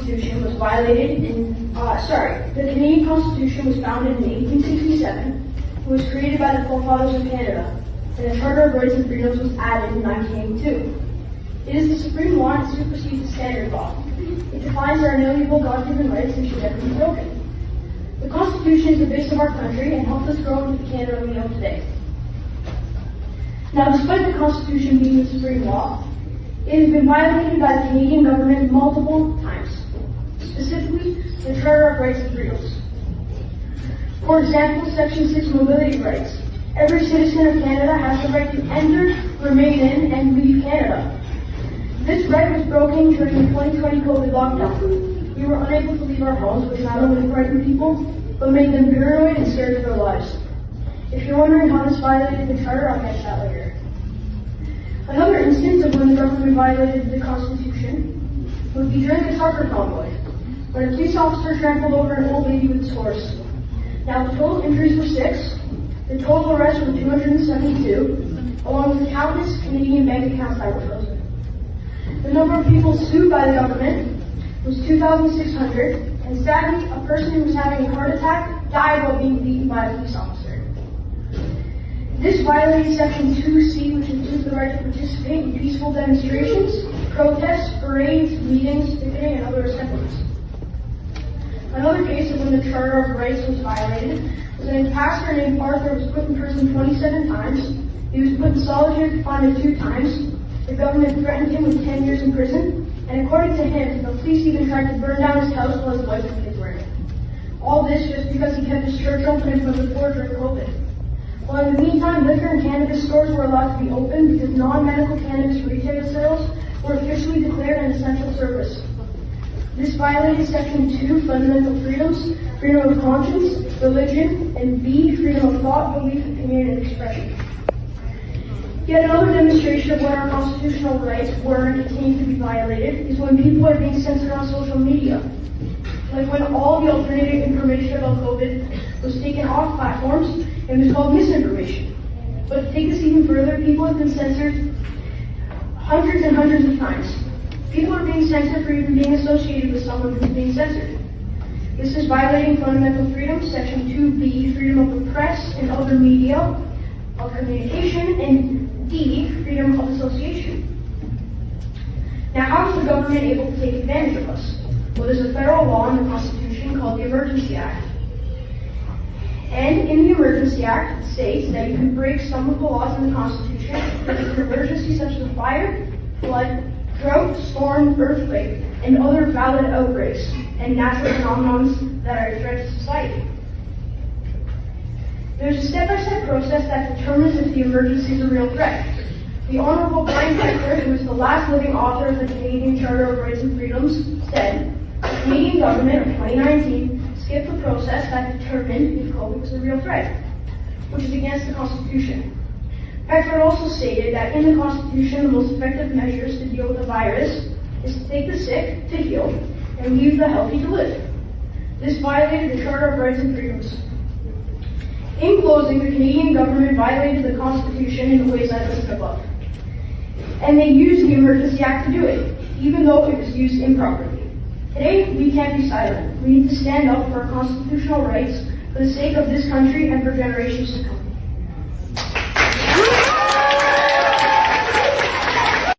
Constitution was violated the Canadian Constitution was founded in 1867. It was created by the forefathers of Canada, and the Charter of Rights and Freedoms was added in 1982. It is the supreme law and supersedes the standard law. It defines our inalienable God-given rights and should never be broken. The Constitution is the base of our country and helped us grow into the Canada we know today. Now, despite the Constitution being the supreme law, it has been violated by the Canadian government multiple times, specifically the Charter of Rights and Freedoms. For example, Section 6 mobility rights. Every citizen of Canada has the right to enter, remain in, and leave Canada. This right was broken during the 2020 COVID lockdown. We were unable to leave our homes, which not only frightened people, but made them paranoid and scared for their lives. If you're wondering how this violated the Charter, I'll get to that later. Another instance of when the government violated the Constitution would be during the soccer convoy, when a police officer trampled over an old lady with his horse. Now, the total injuries were 6, the total arrests were 272, along with countless Canadian bank accounts that were frozen. The number of people sued by the government was 2,600, and sadly, a person who was having a heart attack died while being beaten by a police officer. This violated Section 2C, which includes the right to participate in peaceful demonstrations, protests, parades, meetings, picketing, and other assemblies. Another case of when the Charter of Rights was violated was when a pastor named Arthur was put in prison 27 times. He was put in solitary confinement 2 times. The government threatened him with 10 years in prison, and according to him, the police even tried to burn down his house while his wife and kids were in it. All this just because he kept his church open from the poor during COVID. Well, in the meantime, liquor and cannabis stores were allowed to be open because non-medical cannabis retail sales were officially declared an essential service. This violated Section 2, fundamental freedoms, freedom of conscience, religion, and B, freedom of thought, belief, opinion, and expression. Yet another demonstration of when our constitutional rights were and continue to be violated is when people are being censored on social media. Like when all the alternative information about COVID was taken off platforms and was called misinformation. But to take this even further, people have been censored hundreds and hundreds of times. People are being censored for even being associated with someone who's being censored. This is violating fundamental freedoms, Section 2B, freedom of the press and other media of communication, and D, freedom of association. Now, how is the government able to take advantage of us? Well, there's a federal law in the Constitution called the Emergency Act. And in the Emergency Act, it states that you can break some of the laws in the Constitution if it's an emergency such as a fire, flood, drought, storm, earthquake, and other valid outbreaks and natural phenomena that are a threat to society. There's a step-by-step process that determines if the emergency is a real threat. The Honorable Brian Beckler, who is the last living author of the Canadian Charter of Rights and Freedoms, said, the Canadian government of 2019 skipped the process that determined if COVID was a real threat, which is against the Constitution. Beckler also stated that in the Constitution, the most effective measures to deal with the virus is to take the sick to heal and leave the healthy to live. This violated the Charter of Rights and Freedoms. In closing, the Canadian government violated the Constitution in the ways I listed above. And they used the Emergency Act to do it, even though it was used improperly. Today, we can't be silent. We need to stand up for our constitutional rights for the sake of this country and for generations to come.